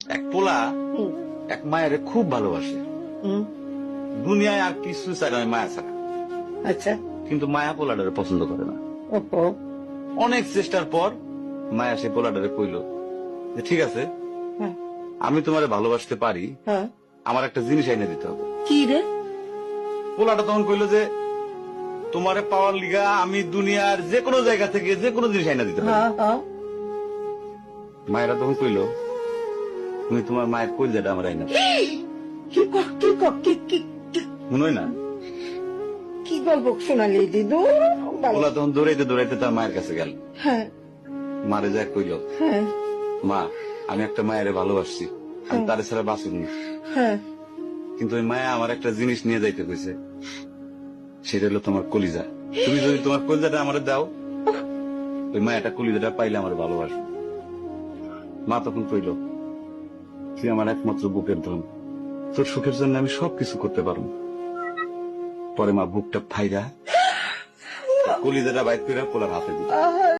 এক পোলা হুম, এক মায়ের খুব ভালোবাসে, হুম, দুনিয়ায় আর কিছু চাই না মায়া ছাড়া। আচ্ছা। কিন্তু মায়া পোলাটারে পছন্দ করে না। ওহো। অনেক চেষ্টার পর মায়া সে পোলাটারে কইল যে ঠিক আছে, হ্যাঁ, আমি তোমারে ভালোবাসতে পারি, হ্যাঁ। আমার একটা জিনিস এনে দিতে হবে। কি রে? পোলাটা তখন কইল যে তোমারে পাওয়ার লিগা আমি দুনিয়ার যে কোনো জায়গা থেকে যে কোনো জিনিস এনে দিতে পারি। হ্যাঁ, হ্যাঁ। মায়েরা তখন কইল তুমি তোমার মায়ের কইলজাটা আমার এনে দাও। কি ক- কি ক- কি কি কি- মনে হয় না? কি গল্প শোনালি দিদু? পোলা তখন দৌড়াইতে দৌড়াইতে তার মায়ের কাছে গেল, হ্যাঁ, মারে যায় কইল হ্যাঁ, মা আমি একটা মায়েরে ভালোবাসছি, আমি তারে ছাড়া বাঁচুন না। হ্যাঁ। কিন্তু ওই মায়া আমার একটা জিনিস নিয়ে যাইতে কইছে, সেটা হলো তোমার কলিজা। তুমি যদি তোমার কলিজাটা আমারে দাও, ওই মায়াটা কলিজাটা পাইলে আমার ভালোবাসবে। মা তখন কইল তুই আমার একমাত্র বুকের ধন, তোর সুখের জন্য আমি সবকিছু করতে পারবো। পরে মা বুকটা ফাইরা কলিজাটা বাইর করে পোলার হাতে দিল। আহা